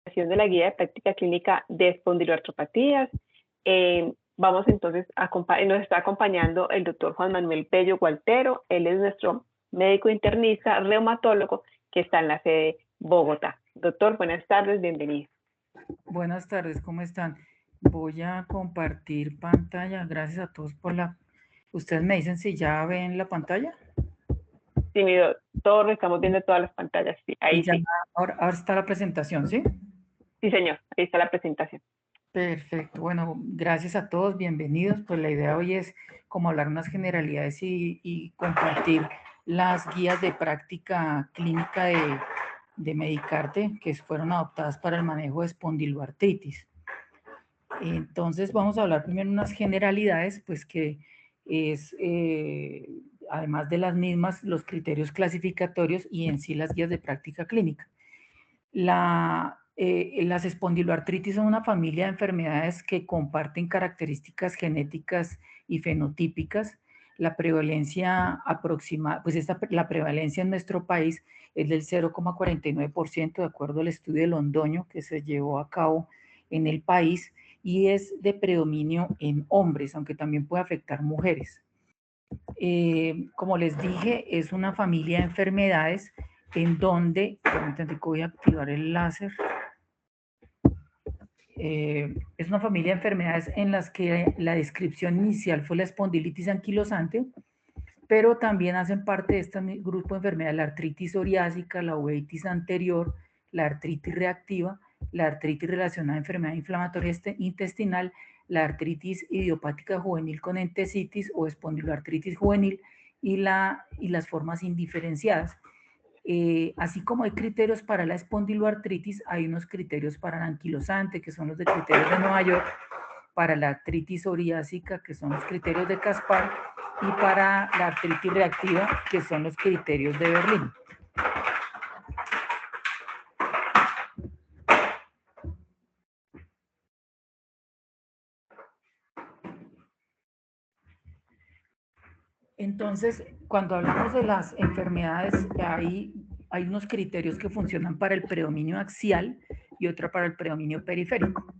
De la guía de práctica clínica de espondiloartropatías. Vamos entonces nos está acompañando el doctor Juan Manuel Pello Gualtero. Él es nuestro médico internista, reumatólogo, que está en la sede Bogotá. Doctor, buenas tardes, bienvenido. Buenas tardes, ¿cómo están? Voy a compartir pantalla. Gracias a todos por la... ¿Ustedes me dicen si ya ven la pantalla? Sí, mi todos estamos viendo todas las pantallas, sí, ahí Ya, sí. ahora está la presentación, ¿sí? Sí, señor, ahí está la presentación. Perfecto, bueno, gracias a todos, bienvenidos. Pues la idea hoy es como hablar unas generalidades y compartir las guías de práctica clínica de Medicarte que fueron adoptadas para el manejo de espondiloartritis. Entonces vamos a hablar primero unas generalidades, pues que es, además de las mismas, los criterios clasificatorios y en sí las guías de práctica clínica. Las espondiloartritis son una familia de enfermedades que comparten características genéticas y fenotípicas. La prevalencia aproximada, pues la prevalencia en nuestro país es del 0,49% de acuerdo al estudio de Londoño que se llevó a cabo en el país y es de predominio en hombres, aunque también puede afectar mujeres. Como les dije, es una familia de enfermedades en donde, permítanme que voy a activar el láser, es una familia de enfermedades en las que la descripción inicial fue la espondilitis anquilosante, pero también hacen parte de este grupo de enfermedades la artritis psoriásica, la uveitis anterior, la artritis reactiva, la artritis relacionada a enfermedad inflamatoria intestinal, la artritis idiopática juvenil con entesitis o espondiloartritis juvenil y las formas indiferenciadas. Así como hay criterios para la espondiloartritis, hay unos criterios para la anquilosante, que son los de criterios de Nueva York, para la artritis psoriásica, que son los criterios de Caspar, y para la artritis reactiva, que son los criterios de Berlín. Entonces, cuando hablamos de las enfermedades, hay unos criterios que funcionan para el predominio axial y otro para el predominio periférico,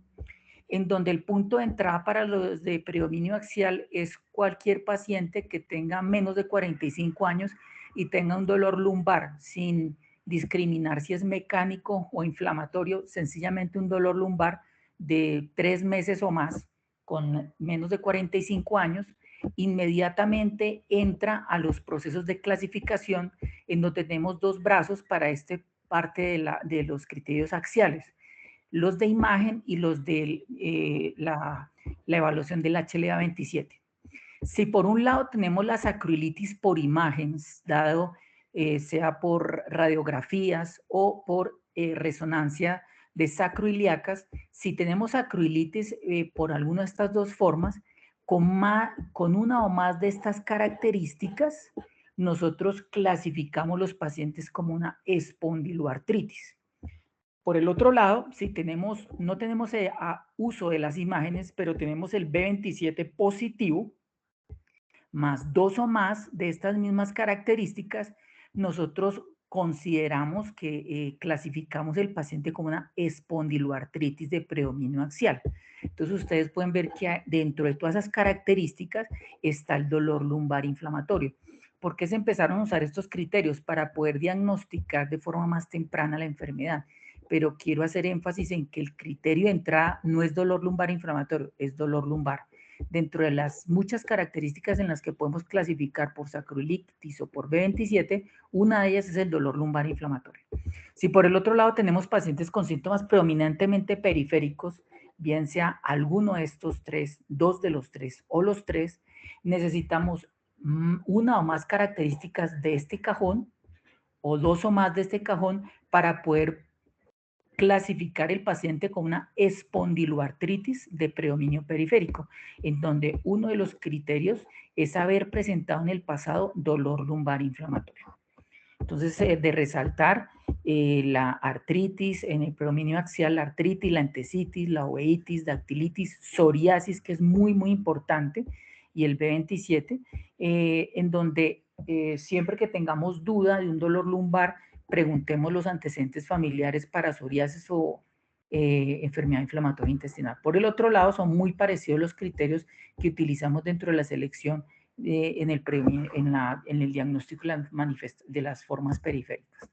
en donde el punto de entrada para los de predominio axial es cualquier paciente que tenga menos de 45 años y tenga un dolor lumbar, sin discriminar si es mecánico o inflamatorio, sencillamente un dolor lumbar de 3 meses o más, con menos de 45 años, inmediatamente entra a los procesos de clasificación en donde tenemos dos brazos para esta parte de los criterios axiales, los de imagen y los de la evaluación del HLA-27. Si por un lado tenemos la sacroilitis por imágenes, dado sea por radiografías o por resonancia de sacroiliacas, si tenemos sacroilitis por alguna de estas dos formas, con una o más de estas características, nosotros clasificamos los pacientes como una espondiloartritis. Por el otro lado, si no tenemos uso de las imágenes, pero tenemos el B27 positivo, más dos o más de estas mismas características, nosotros consideramos que clasificamos el paciente como una espondiloartritis de predominio axial. Entonces ustedes pueden ver que dentro de todas esas características está el dolor lumbar inflamatorio. ¿Por qué se empezaron a usar estos criterios? Para poder diagnosticar de forma más temprana la enfermedad. Pero quiero hacer énfasis en que el criterio de entrada no es dolor lumbar inflamatorio, es dolor lumbar. Dentro de las muchas características en las que podemos clasificar por sacroilitis o por B27, una de ellas es el dolor lumbar inflamatorio. Si por el otro lado tenemos pacientes con síntomas predominantemente periféricos, bien sea alguno de estos tres, dos de los tres o los tres, necesitamos una o más características de este cajón o dos o más de este cajón para poder clasificar el paciente como una espondiloartritis de predominio periférico, en donde uno de los criterios es haber presentado en el pasado dolor lumbar inflamatorio. Entonces, de resaltar la artritis en el predominio axial, la artritis, la entesitis, la uveitis, dactilitis, psoriasis, que es muy, muy importante, y el B27, en donde siempre que tengamos duda de un dolor lumbar, preguntemos los antecedentes familiares para psoriasis o enfermedad inflamatoria intestinal. Por el otro lado, son muy parecidos los criterios que utilizamos dentro de la selección en el diagnóstico de las formas periféricas.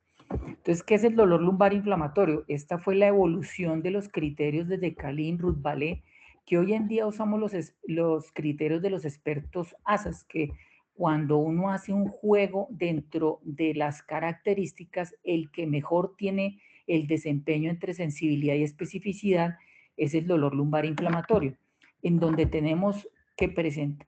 Entonces, ¿qué es el dolor lumbar inflamatorio? Esta fue la evolución de los criterios desde Kalin, Ruth-Valé, que hoy en día usamos los criterios de los expertos ASAS, que cuando uno hace un juego dentro de las características, el que mejor tiene el desempeño entre sensibilidad y especificidad es el dolor lumbar inflamatorio, en donde tenemos que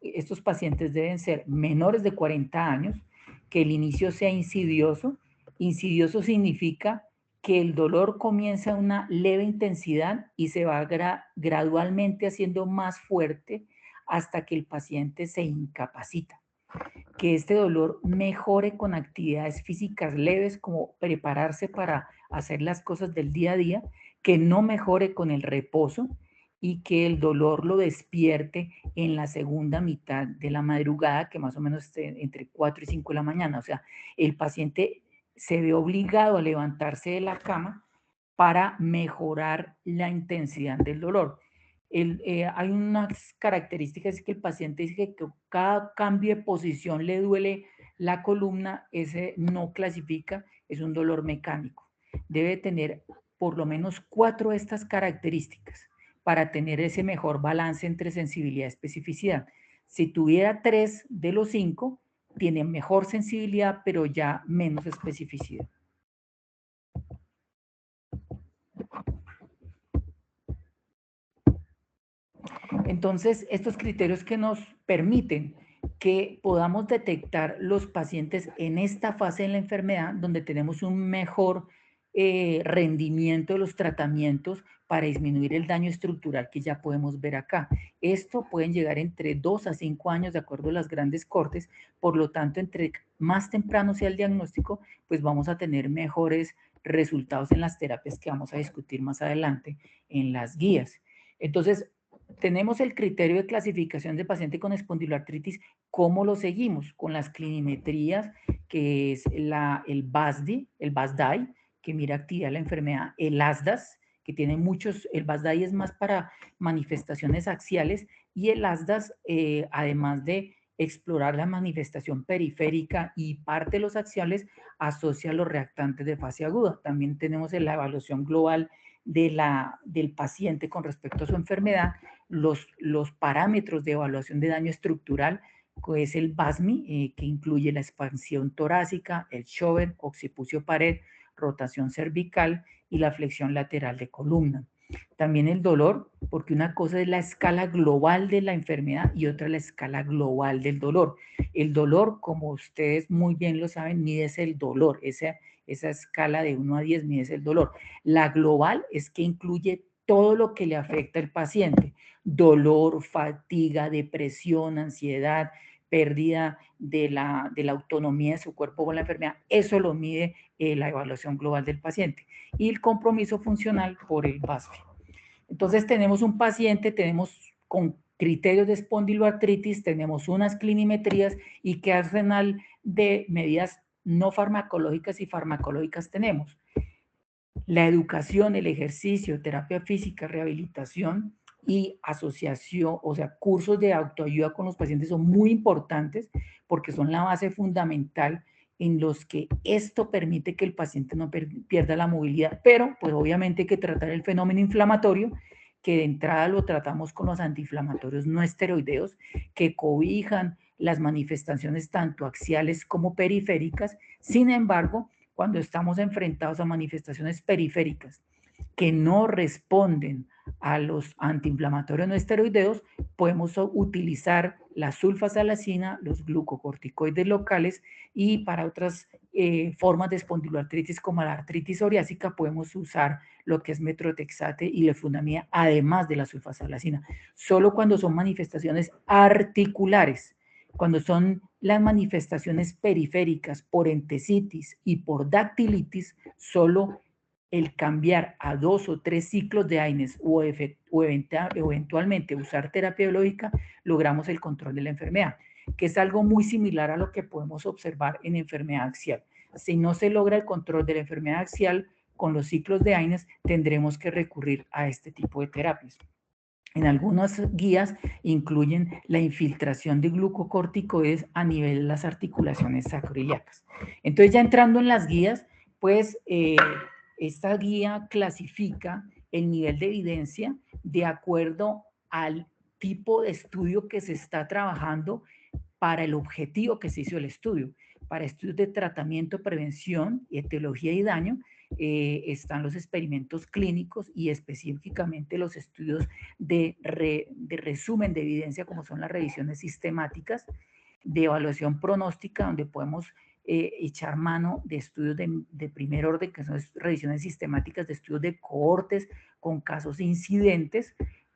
estos pacientes deben ser menores de 40 años, que el inicio sea insidioso. Insidioso significa que el dolor comienza a una leve intensidad y se va gradualmente haciendo más fuerte hasta que el paciente se incapacita. Que este dolor mejore con actividades físicas leves como prepararse para hacer las cosas del día a día, que no mejore con el reposo y que el dolor lo despierte en la segunda mitad de la madrugada, que más o menos esté entre 4 y 5 de la mañana. O sea, el paciente se ve obligado a levantarse de la cama para mejorar la intensidad del dolor. Hay unas características que el paciente dice que cada cambio de posición le duele la columna, ese no clasifica, es un dolor mecánico. Debe tener por lo menos 4 de estas características para tener ese mejor balance entre sensibilidad y especificidad. Si tuviera 3 de los 5, tiene mejor sensibilidad, pero ya menos especificidad. Entonces, estos criterios que nos permiten que podamos detectar los pacientes en esta fase de la enfermedad, donde tenemos un mejor rendimiento de los tratamientos para disminuir el daño estructural que ya podemos ver acá. Esto pueden llegar entre 2 a 5 años de acuerdo a las grandes cortes, por lo tanto, entre más temprano sea el diagnóstico, pues vamos a tener mejores resultados en las terapias que vamos a discutir más adelante en las guías. Entonces, tenemos el criterio de clasificación de paciente con espondiloartritis. ¿Cómo lo seguimos? Con las clinimetrías, que es el BASDI, el BASDAI, que mira actividad de la enfermedad, el ASDAS, que tiene muchos, el BASDAI es más para manifestaciones axiales, y el ASDAS, además de explorar la manifestación periférica y parte de los axiales, asocia a los reactantes de fase aguda. También tenemos la evaluación global del paciente con respecto a su enfermedad, los parámetros de evaluación de daño estructural, que es el BASMI, que incluye la expansión torácica, el Schober, occipucio pared, rotación cervical y la flexión lateral de columna. También el dolor, porque una cosa es la escala global de la enfermedad y otra la escala global del dolor. El dolor, como ustedes muy bien lo saben, mide el dolor, esa escala de 1 a 10 mide el dolor. La global es que incluye todo lo que le afecta al paciente: dolor, fatiga, depresión, ansiedad, pérdida de la autonomía de su cuerpo con la enfermedad. Eso lo mide la evaluación global del paciente. Y el compromiso funcional por el BASF. Entonces tenemos un paciente, tenemos con criterios de espondiloartritis, tenemos unas clinimetrías y qué arsenal de medidas no farmacológicas y farmacológicas tenemos. La educación, el ejercicio, terapia física, rehabilitación y asociación, o sea, cursos de autoayuda con los pacientes son muy importantes porque son la base fundamental en los que esto permite que el paciente no pierda la movilidad, pero pues obviamente hay que tratar el fenómeno inflamatorio, que de entrada lo tratamos con los antiinflamatorios no esteroideos, que cobijan las manifestaciones tanto axiales como periféricas. Sin embargo, cuando estamos enfrentados a manifestaciones periféricas que no responden a los antiinflamatorios no esteroideos, podemos utilizar la sulfasalacina, los glucocorticoides locales, y para otras formas de espondiloartritis como la artritis psoriásica podemos usar lo que es metrotexate y leflunomida, además de la sulfasalacina. Solo cuando son manifestaciones articulares, cuando son las manifestaciones periféricas por entesitis y por dactilitis, solo el cambiar a 2 o 3 ciclos de AINES o eventualmente usar terapia biológica, logramos el control de la enfermedad, que es algo muy similar a lo que podemos observar en enfermedad axial. Si no se logra el control de la enfermedad axial con los ciclos de Aynes, tendremos que recurrir a este tipo de terapias. En algunas guías incluyen la infiltración de glucocorticoides a nivel de las articulaciones sacroiliacas. Entonces, ya entrando en las guías, pues esta guía clasifica el nivel de evidencia de acuerdo al tipo de estudio que se está trabajando para el objetivo que se hizo el estudio. Para estudios de tratamiento, prevención, etiología y daño, están los experimentos clínicos y específicamente los estudios de resumen de evidencia, como son las revisiones sistemáticas, de evaluación pronóstica, donde podemos echar mano de estudios de primer orden, que son revisiones sistemáticas de estudios de cohortes con casos incidentes,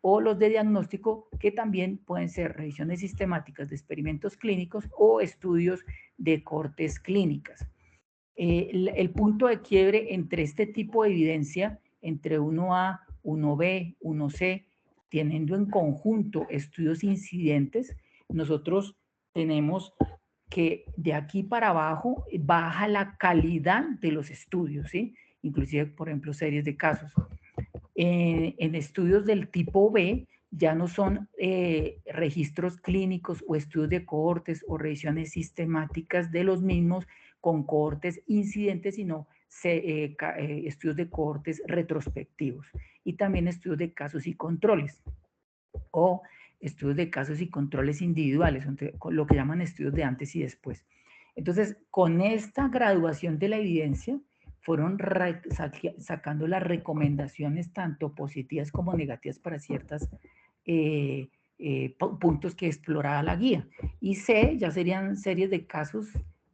o los de diagnóstico, que también pueden ser revisiones sistemáticas de experimentos clínicos o estudios de cohortes clínicas. El punto de quiebre entre este tipo de evidencia, entre 1A, 1B, 1C, teniendo en conjunto estudios incidentes, nosotros tenemos que de aquí para abajo baja la calidad de los estudios, ¿sí? Inclusive, por ejemplo, series de casos. En estudios del tipo B ya no son registros clínicos o estudios de cohortes o revisiones sistemáticas de los mismos con cohortes incidentes, sino estudios de cohortes retrospectivos y también estudios de casos y controles o estudios de casos y controles individuales, lo que llaman estudios de antes y después. Entonces, con esta graduación de la evidencia, fueron sacando las recomendaciones tanto positivas como negativas para ciertos puntos que exploraba la guía. Y C ya serían series de casos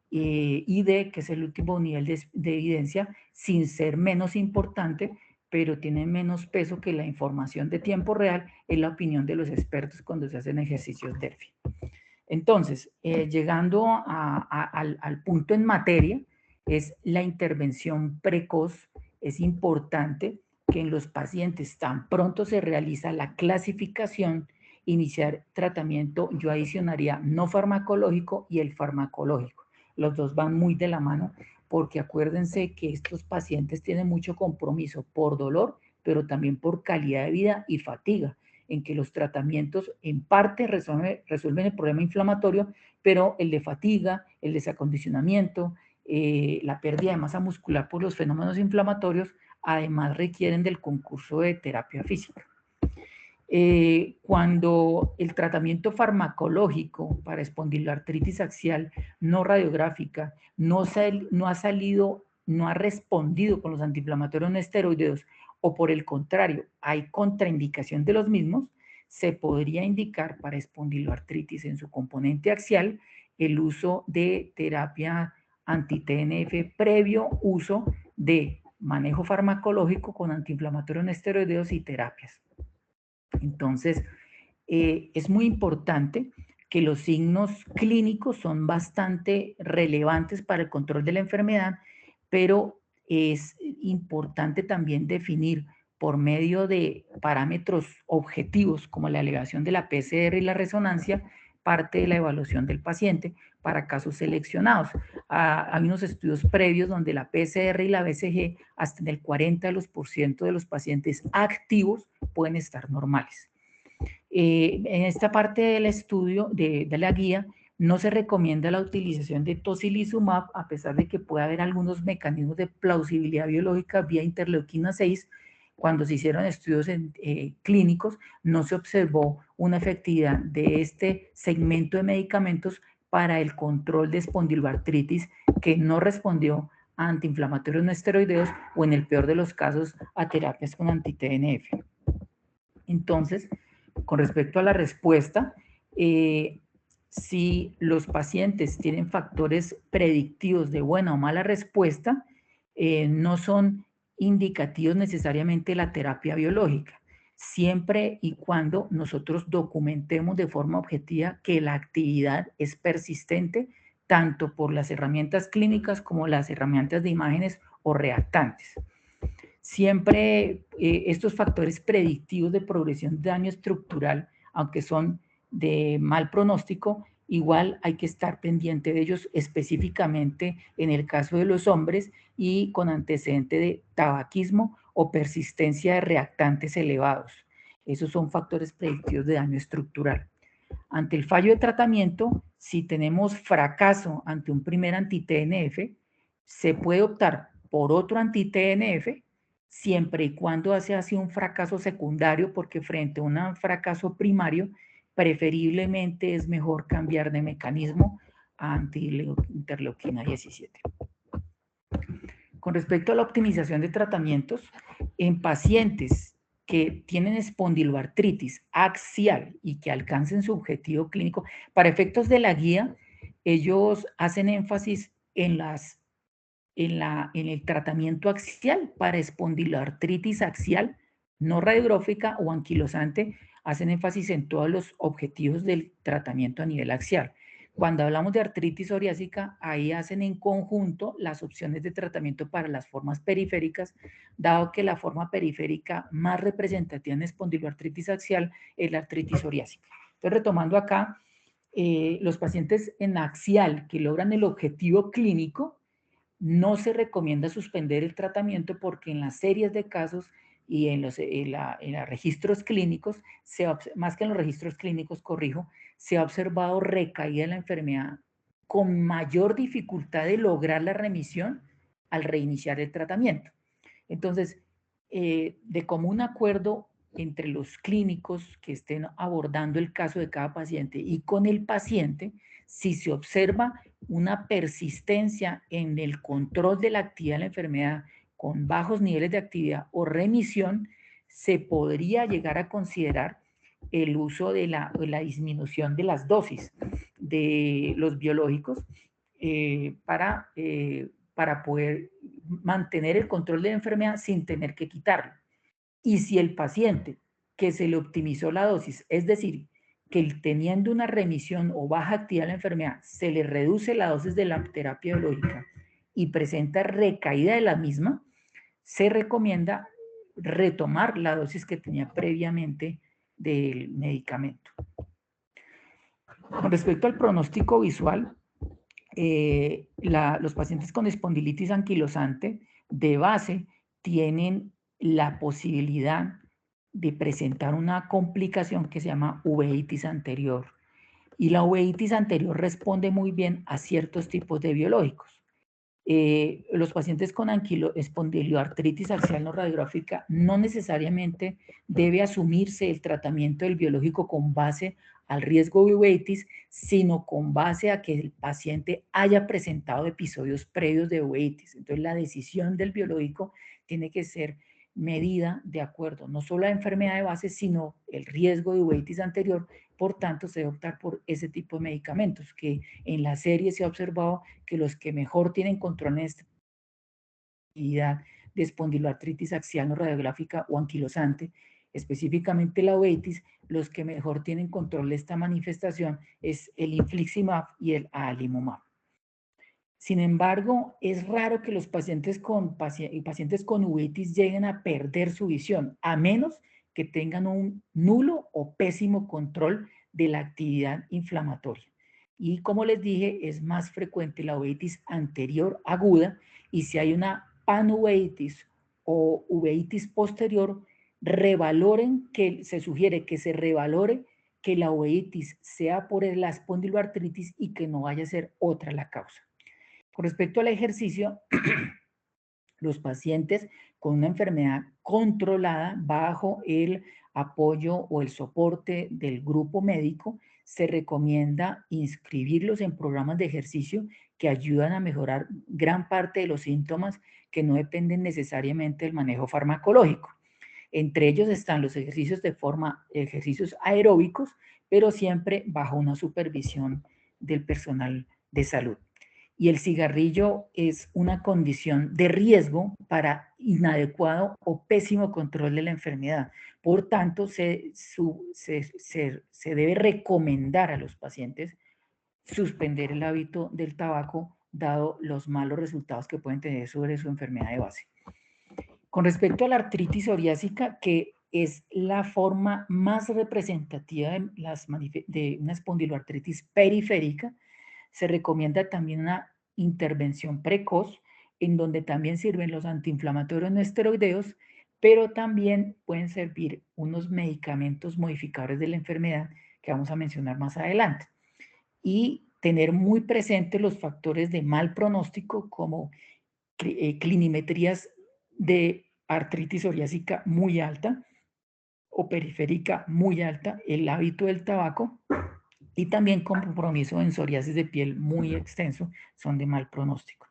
y D, que es el último nivel de evidencia, sin ser menos importante, pero tiene menos peso que la información de tiempo real en la opinión de los expertos cuando se hacen ejercicios DERFI. Entonces, llegando al punto en materia, es la intervención precoz. Es importante que en los pacientes tan pronto se realiza la clasificación, iniciar tratamiento, yo adicionaría no farmacológico y el farmacológico. Los dos van muy de la mano porque acuérdense que estos pacientes tienen mucho compromiso por dolor, pero también por calidad de vida y fatiga, en que los tratamientos en parte resuelven el problema inflamatorio, pero el de fatiga, el desacondicionamiento, la pérdida de masa muscular por los fenómenos inflamatorios, además requieren del concurso de terapia física. Cuando el tratamiento farmacológico para espondiloartritis axial no radiográfica no ha respondido con los antiinflamatorios no esteroideos, o por el contrario, hay contraindicación de los mismos, se podría indicar para espondiloartritis en su componente axial el uso de terapia anti-TNF previo uso de manejo farmacológico con antiinflamatorios no esteroideos y terapias. Entonces, es muy importante que los signos clínicos son bastante relevantes para el control de la enfermedad, pero es importante también definir por medio de parámetros objetivos como la elevación de la PCR y la resonancia, parte de la evaluación del paciente para casos seleccionados. Hay unos estudios previos donde la PCR y la BCG hasta en el 40% de los pacientes activos pueden estar normales. En esta parte del estudio, de la guía, no se recomienda la utilización de tocilizumab, a pesar de que puede haber algunos mecanismos de plausibilidad biológica vía interleuquina 6. Cuando se hicieron estudios clínicos, no se observó una efectividad de este segmento de medicamentos para el control de espondiloartritis que no respondió a antiinflamatorios no esteroideos o, en el peor de los casos, a terapias con anti-TNF. Entonces, con respecto a la respuesta, si los pacientes tienen factores predictivos de buena o mala respuesta, no son indicativos necesariamente la terapia biológica, siempre y cuando nosotros documentemos de forma objetiva que la actividad es persistente, tanto por las herramientas clínicas como las herramientas de imágenes o reactantes. Siempre estos factores predictivos de progresión de daño estructural, aunque son de mal pronóstico, igual hay que estar pendiente de ellos específicamente en el caso de los hombres y con antecedente de tabaquismo o persistencia de reactantes elevados. Esos son factores predictivos de daño estructural. Ante el fallo de tratamiento, si tenemos fracaso ante un primer anti-TNF, se puede optar por otro anti-TNF siempre y cuando haya sido un fracaso secundario, porque frente a un fracaso primario, preferiblemente es mejor cambiar de mecanismo a anti-interleuquina 17. Con respecto a la optimización de tratamientos, en pacientes que tienen espondiloartritis axial y que alcancen su objetivo clínico, para efectos de la guía, ellos hacen énfasis en el tratamiento axial para espondiloartritis axial, no radiográfica o anquilosante, hacen énfasis en todos los objetivos del tratamiento a nivel axial. Cuando hablamos de artritis psoriásica, ahí hacen en conjunto las opciones de tratamiento para las formas periféricas, dado que la forma periférica más representativa en espondiloartritis axial es la artritis psoriásica. Entonces, retomando acá, los pacientes en axial que logran el objetivo clínico, no se recomienda suspender el tratamiento porque en las series de casos y en los registros clínicos, más que en los registros clínicos, corrijo, se ha observado recaída en la enfermedad con mayor dificultad de lograr la remisión al reiniciar el tratamiento. Entonces, de común acuerdo entre los clínicos que estén abordando el caso de cada paciente y con el paciente, si se observa una persistencia en el control de la actividad de la enfermedad con bajos niveles de actividad o remisión, se podría llegar a considerar el uso de la disminución de las dosis de los biológicos para poder mantener el control de la enfermedad sin tener que quitarlo. Y si el paciente que se le optimizó la dosis, es decir, que teniendo una remisión o baja actividad de la enfermedad, se le reduce la dosis de la terapia biológica y presenta recaída de la misma, se recomienda retomar la dosis que tenía previamente del medicamento. Con respecto al pronóstico visual, los pacientes con espondilitis anquilosante de base tienen la posibilidad de presentar una complicación que se llama uveitis anterior. Y la uveitis anterior responde muy bien a ciertos tipos de biológicos. Los pacientes con espondiliartritis axial no radiográfica no necesariamente debe asumirse el tratamiento del biológico con base al riesgo de uveitis, sino con base a que el paciente haya presentado episodios previos de uveitis. Entonces, la decisión del biológico tiene que ser medida de acuerdo no solo a la enfermedad de base, sino el riesgo de uveitis anterior. Por tanto, se debe optar por ese tipo de medicamentos, que en la serie se ha observado que los que mejor tienen control en esta actividad de espondiloartritis axial no radiográfica o anquilosante, específicamente la uveitis, los que mejor tienen control de esta manifestación es el infliximab y el adalimumab. Sin embargo, es raro que los pacientes con uveitis lleguen a perder su visión, a menos que tengan un nulo o pésimo control de la actividad inflamatoria. Y como les dije, es más frecuente la uveitis anterior aguda, y si hay una panuveitis o uveitis posterior, se sugiere que se revalore que la uveitis sea por la espondiloartritis y que no vaya a ser otra la causa. Con respecto al ejercicio, los pacientes con una enfermedad controlada bajo el apoyo o el soporte del grupo médico, se recomienda inscribirlos en programas de ejercicio que ayudan a mejorar gran parte de los síntomas que no dependen necesariamente del manejo farmacológico. Entre ellos están los ejercicios ejercicios aeróbicos, pero siempre bajo una supervisión del personal de salud. Y el cigarrillo es una condición de riesgo para inadecuado o pésimo control de la enfermedad. Por tanto, se debe recomendar a los pacientes suspender el hábito del tabaco, dado los malos resultados que pueden tener sobre su enfermedad de base. Con respecto a la artritis psoriásica, que es la forma más representativa de una espondiloartritis periférica. Se recomienda también una intervención precoz, en donde también sirven los antiinflamatorios no esteroideos, pero también pueden servir unos medicamentos modificadores de la enfermedad que vamos a mencionar más adelante. Y tener muy presentes los factores de mal pronóstico como clinimetrías de artritis psoriásica muy alta o periférica muy alta, el hábito del tabaco y también compromiso en psoriasis de piel muy extenso, son de mal pronóstico.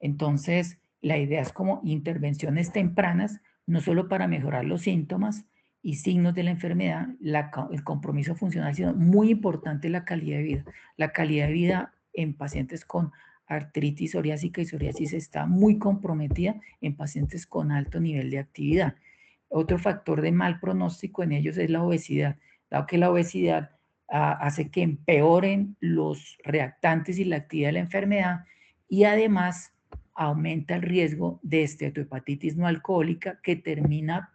Entonces, la idea es como intervenciones tempranas, no solo para mejorar los síntomas y signos de la enfermedad, el compromiso funcional, sino muy importante la calidad de vida. La calidad de vida en pacientes con artritis psoriásica y psoriasis está muy comprometida en pacientes con alto nivel de actividad. Otro factor de mal pronóstico en ellos es la obesidad, dado que la obesidad hace que empeoren los reactantes y la actividad de la enfermedad y además aumenta el riesgo de esteatohepatitis no alcohólica que termina,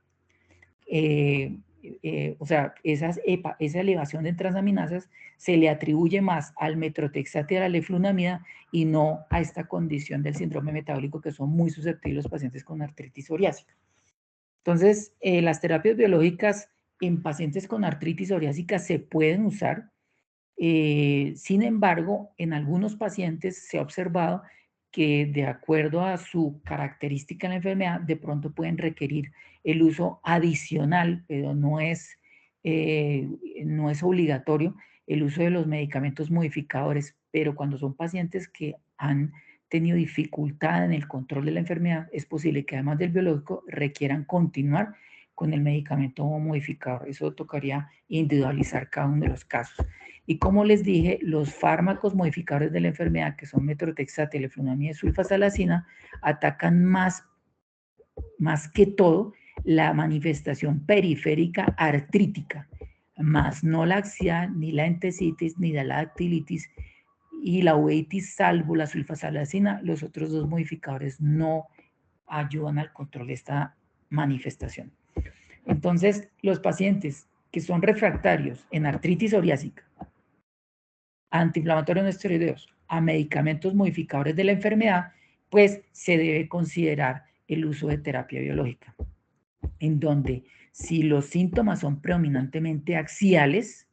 o sea, esa elevación de transaminasas se le atribuye más al metrotexate y a la leflunomida y no a esta condición del síndrome metabólico que son muy susceptibles los pacientes con artritis psoriásica. Entonces, las terapias biológicas en pacientes con artritis psoriásica se pueden usar. Sin embargo, en algunos pacientes se ha observado que de acuerdo a su característica en la enfermedad, de pronto pueden requerir el uso adicional, pero no es obligatorio el uso de los medicamentos modificadores, pero cuando son pacientes que han tenido dificultad en el control de la enfermedad, es posible que además del biológico requieran continuar con el medicamento modificador. Eso tocaría individualizar cada uno de los casos. Y como les dije, los fármacos modificadores de la enfermedad, que son metrotexate, leflunomida y sulfasalazina, atacan más que todo la manifestación periférica artrítica, más no la axial, ni la entesitis, ni la dactilitis y la uveitis, salvo la sulfasalazina. Los otros dos modificadores no ayudan al control de esta manifestación. Entonces, los pacientes que son refractarios en artritis psoriásica, antiinflamatorios no esteroideos, a medicamentos modificadores de la enfermedad, pues se debe considerar el uso de terapia biológica, en donde si los síntomas son predominantemente axiales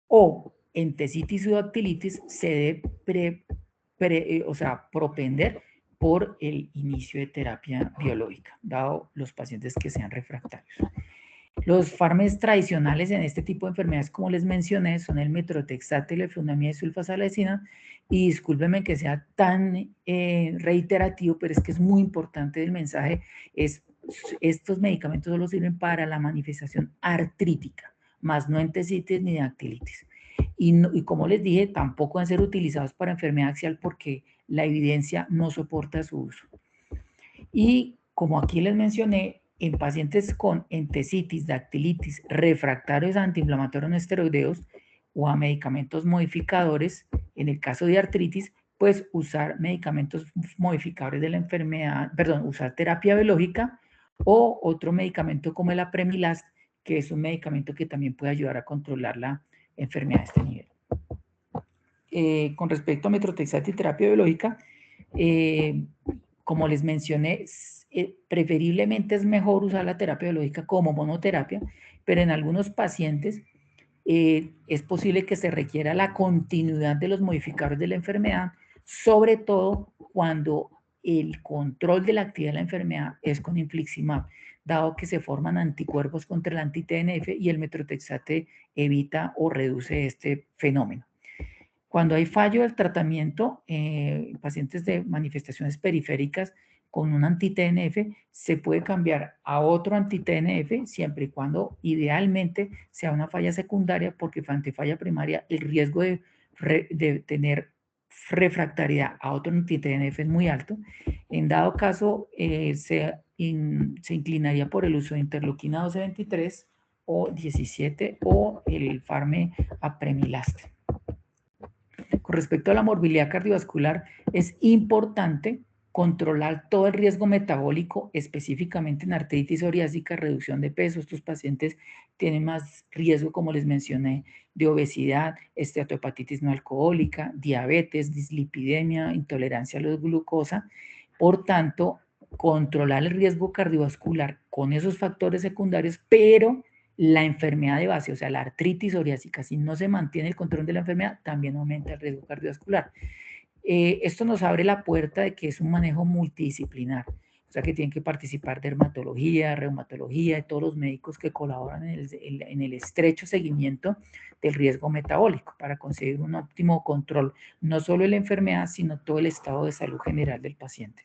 o entesitis o dactilitis, se debe propender por el inicio de terapia biológica, dado los pacientes que sean refractarios. Los fármacos tradicionales en este tipo de enfermedades, como les mencioné, son el metrotexate, leflunomida y sulfasalazina. Y discúlpenme que sea tan reiterativo, pero es que es muy importante el mensaje. Estos medicamentos solo sirven para la manifestación artrítica, más no entesitis ni dactilitis. Y como les dije, tampoco van a ser utilizados para enfermedad axial porque la evidencia no soporta su uso. Y como aquí les mencioné, en pacientes con entesitis, dactilitis, refractarios a antiinflamatorios no esteroideos o a medicamentos modificadores, en el caso de artritis, pues usar medicamentos modificadores de la enfermedad, usar terapia biológica o otro medicamento como el apremilast, que es un medicamento que también puede ayudar a controlar la enfermedad de este nivel. Con respecto a metrotexate y terapia biológica, como les mencioné, preferiblemente es mejor usar la terapia biológica como monoterapia, pero en algunos pacientes es posible que se requiera la continuidad de los modificadores de la enfermedad, sobre todo cuando el control de la actividad de la enfermedad es con infliximab, dado que se forman anticuerpos contra el anti-TNF y el metrotexate evita o reduce este fenómeno. Cuando hay fallo del tratamiento, pacientes de manifestaciones periféricas con un anti-TNF, se puede cambiar a otro anti-TNF siempre y cuando idealmente sea una falla secundaria, porque ante falla primaria el riesgo de tener refractariedad a otro anti-TNF es muy alto. En dado caso, se inclinaría por el uso de interleuquina 12-23 o 17 o el fármaco apremilast. Con respecto a la morbilidad cardiovascular, es importante controlar todo el riesgo metabólico, específicamente en artritis psoriásica, reducción de peso. Estos pacientes tienen más riesgo, como les mencioné, de obesidad, esteatohepatitis no alcohólica, diabetes, dislipidemia, intolerancia a la glucosa. Por tanto, controlar el riesgo cardiovascular con esos factores secundarios, pero la enfermedad de base, o sea, la artritis psoriásica, si no se mantiene el control de la enfermedad, también aumenta el riesgo cardiovascular. Esto nos abre la puerta de que es un manejo multidisciplinar, o sea que tienen que participar dermatología, reumatología y todos los médicos que colaboran en el estrecho seguimiento del riesgo metabólico para conseguir un óptimo control, no solo de la enfermedad, sino todo el estado de salud general del paciente.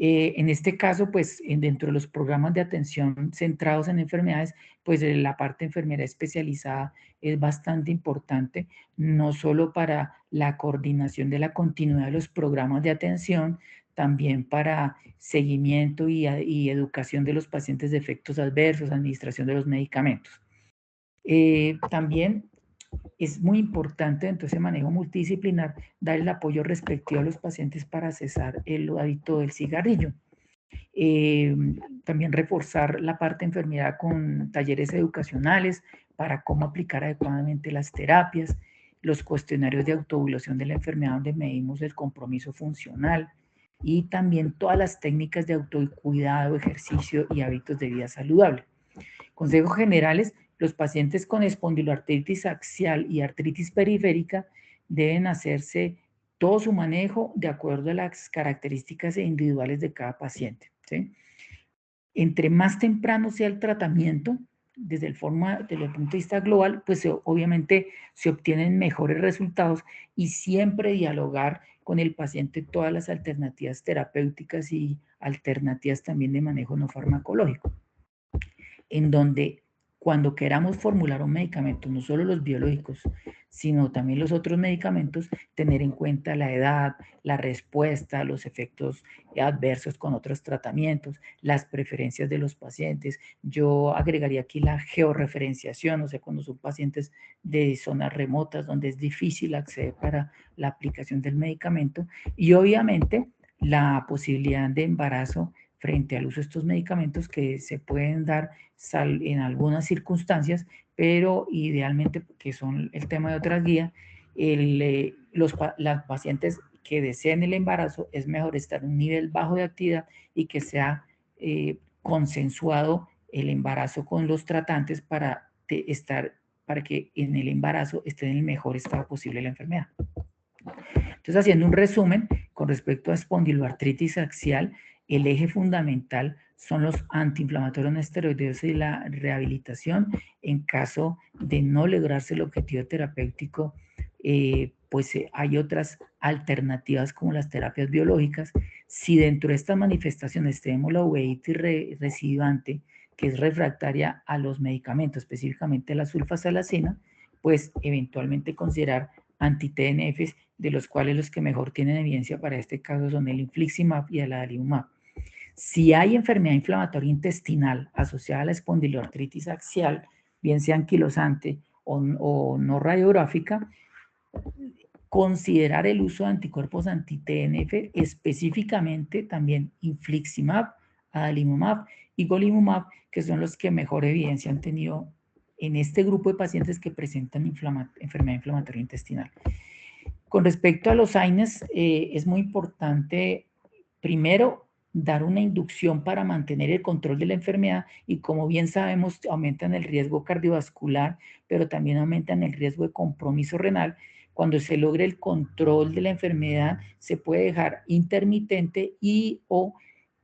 En este caso, pues dentro de los programas de atención centrados en enfermedades, pues la parte de enfermera especializada es bastante importante, no solo para la coordinación de la continuidad de los programas de atención, también para seguimiento y educación de los pacientes de efectos adversos, administración de los medicamentos. También es muy importante dentro de ese manejo multidisciplinar dar el apoyo respectivo a los pacientes para cesar el hábito del cigarrillo. También reforzar la parte de enfermedad con talleres educacionales para cómo aplicar adecuadamente las terapias, los cuestionarios de autoevaluación de la enfermedad donde medimos el compromiso funcional y también todas las técnicas de autocuidado, ejercicio y hábitos de vida saludable. Consejos generales: los pacientes con espondiloartritis axial y artritis periférica deben hacerse todo su manejo de acuerdo a las características individuales de cada paciente, ¿sí? Entre más temprano sea el tratamiento, desde el punto de vista global, pues obviamente se obtienen mejores resultados y siempre dialogar con el paciente todas las alternativas terapéuticas y alternativas también de manejo no farmacológico, en donde cuando queramos formular un medicamento, no solo los biológicos, sino también los otros medicamentos, tener en cuenta la edad, la respuesta, los efectos adversos con otros tratamientos, las preferencias de los pacientes. Yo agregaría aquí la georreferenciación, o sea, cuando son pacientes de zonas remotas donde es difícil acceder para la aplicación del medicamento, y obviamente la posibilidad de embarazo frente al uso de estos medicamentos que se pueden dar en algunas circunstancias, pero idealmente, que son el tema de otra guía, las pacientes que deseen el embarazo, es mejor estar en un nivel bajo de actividad y que sea consensuado el embarazo con los tratantes para que en el embarazo esté en el mejor estado posible la enfermedad. Entonces, haciendo un resumen con respecto a espondiloartritis axial, el eje fundamental son los antiinflamatorios no esteroideos y la rehabilitación. En caso de no lograrse el objetivo terapéutico, pues hay otras alternativas como las terapias biológicas. Si dentro de estas manifestaciones tenemos la uveitis recidivante, que es refractaria a los medicamentos, específicamente la sulfasalacina, pues eventualmente considerar anti-TNFs, de los cuales los que mejor tienen evidencia para este caso son el infliximab y el adalimumab. Si hay enfermedad inflamatoria intestinal asociada a la espondiloartritis axial, bien sea anquilosante o no radiográfica, considerar el uso de anticuerpos anti-TNF, específicamente también infliximab, adalimumab y golimumab, que son los que mejor evidencia han tenido en este grupo de pacientes que presentan enfermedad inflamatoria intestinal. Con respecto a los AINES, es muy importante, primero, dar una inducción para mantener el control de la enfermedad y, como bien sabemos, aumentan el riesgo cardiovascular, pero también aumentan el riesgo de compromiso renal. Cuando se logre el control de la enfermedad, se puede dejar intermitente o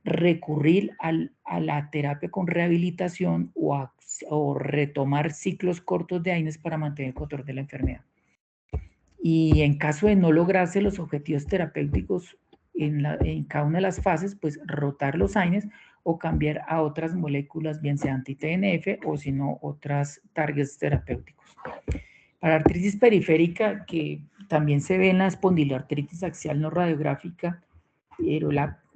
recurrir a la terapia con rehabilitación o retomar ciclos cortos de AINES para mantener el control de la enfermedad. Y en caso de no lograrse los objetivos terapéuticos en cada una de las fases, pues rotar los AINES o cambiar a otras moléculas, bien sea anti-TNF o si no, otras targets terapéuticos. Para artritis periférica, que también se ve en la espondiloartritis axial no radiográfica, pero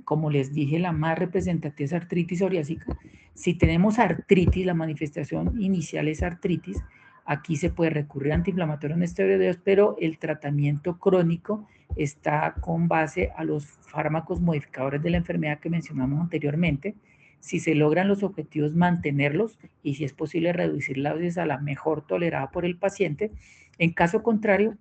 como les dije, la más representativa es artritis psoriásica. Si tenemos artritis, la manifestación inicial es artritis, Aquí se puede recurrir a antiinflamatorios no esteroideos, pero el tratamiento crónico está con base a los fármacos modificadores de la enfermedad que mencionamos anteriormente. Si se logran los objetivos, mantenerlos y si es posible reducir la dosis a la mejor tolerada por el paciente. En caso contrario,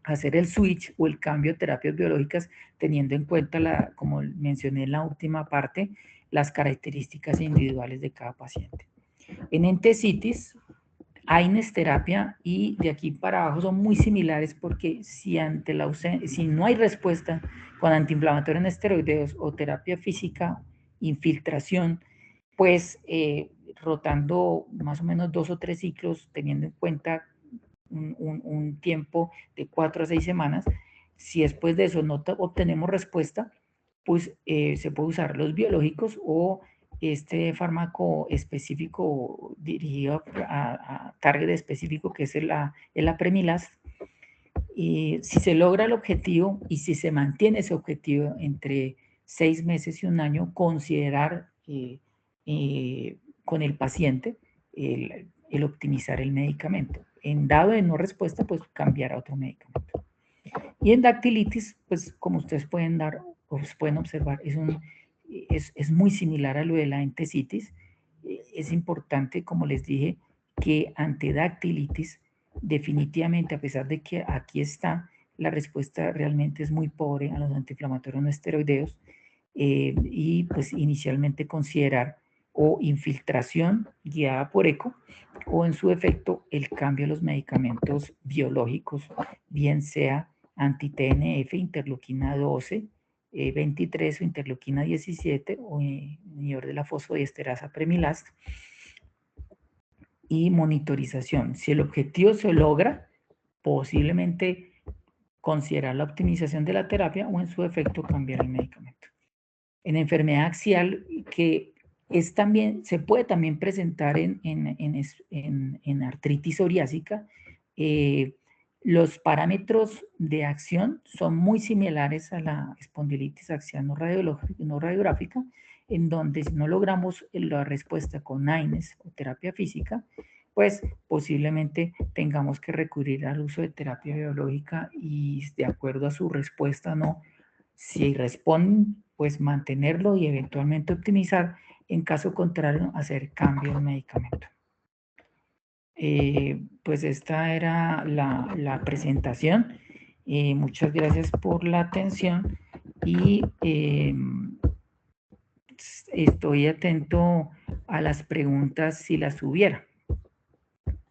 hacer el switch o el cambio de terapias biológicas teniendo en cuenta, como mencioné en la última parte, las características individuales de cada paciente. En entesitis, AINES terapia y de aquí para abajo son muy similares porque si no hay respuesta con antiinflamatorios no esteroideos o terapia física, infiltración, pues rotando más o menos 2 o 3 ciclos, teniendo en cuenta un tiempo de 4 a 6 semanas, si después de eso no obtenemos respuesta, pues se puede usar los biológicos o este fármaco específico dirigido a target específico que es el apremilast. Y si se logra el objetivo y si se mantiene ese objetivo entre 6 meses y un año, considerar con el paciente el optimizar el medicamento. En dado de no respuesta, pues cambiar a otro medicamento. Y en dactilitis, pues como ustedes pueden observar, es muy similar a lo de la entesitis. Es importante, como les dije, que ante dactilitis, definitivamente, a pesar de que aquí está, la respuesta realmente es muy pobre a los antiinflamatorios no esteroideos, y pues inicialmente considerar o infiltración guiada por eco o en su efecto el cambio de los medicamentos biológicos, bien sea anti-TNF, interleuquina 12, 23 o interleuquina 17 o inhibidor de la fosfodiesterasa premilast, y monitorización. Si el objetivo se logra, posiblemente considerar la optimización de la terapia o en su efecto cambiar el medicamento. En enfermedad axial, que se puede también presentar en artritis psoriásica, los parámetros de acción son muy similares a la espondilitis axial no radiográfica, en donde si no logramos la respuesta con AINES o terapia física, pues posiblemente tengamos que recurrir al uso de terapia biológica y de acuerdo a su respuesta, no. Si responden, pues mantenerlo y eventualmente optimizar. En caso contrario, hacer cambio de medicamento. Pues esta era la presentación. Muchas gracias por la atención y estoy atento a las preguntas si las hubiera.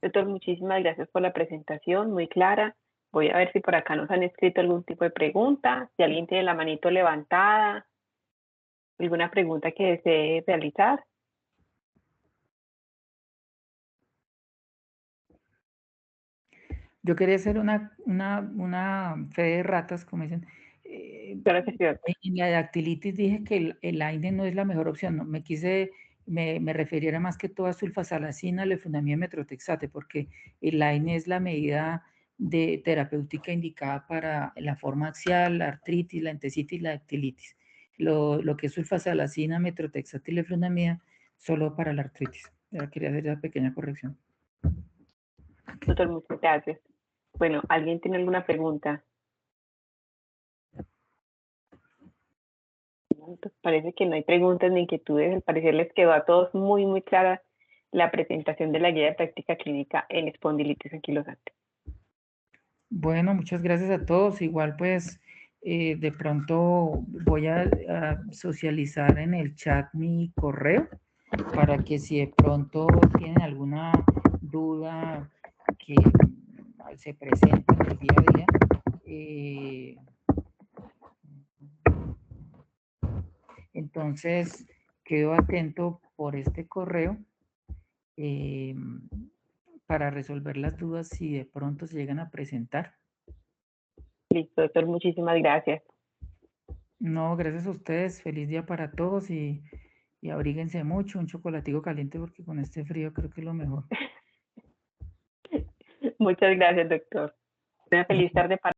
Doctor, muchísimas gracias por la presentación, muy clara. Voy a ver si por acá nos han escrito algún tipo de pregunta, si alguien tiene la manito levantada, alguna pregunta que desee realizar. Yo quería hacer una fe de ratas, como dicen. Claro que sí, doctor. En la dactilitis dije que el AINE no es la mejor opción, no, me refiriera más que todo a sulfasalacina, leflunomida y metrotexate, porque el AINE es la medida de terapéutica indicada para la forma axial, la artritis, la entesitis y la dactilitis. Lo que es sulfasalacina, metrotexate y leflunomida, solo para la artritis. Ya quería hacer esa pequeña corrección. Doctor, muchas gracias. Bueno, ¿alguien tiene alguna pregunta? Parece que no hay preguntas ni inquietudes. Al parecer les quedó a todos muy, muy clara la presentación de la guía de práctica clínica en espondilitis anquilosante. Bueno, muchas gracias a todos. Igual pues de pronto voy a socializar en el chat mi correo para que si de pronto tienen alguna duda que se presente en el día a día, entonces quedo atento por este correo para resolver las dudas si de pronto se llegan a presentar. Listo, doctor, muchísimas gracias. No, gracias a ustedes. Feliz día para todos y abríguense mucho, un chocolatico caliente porque con este frío creo que es lo mejor. Muchas gracias, doctor. Una feliz tarde para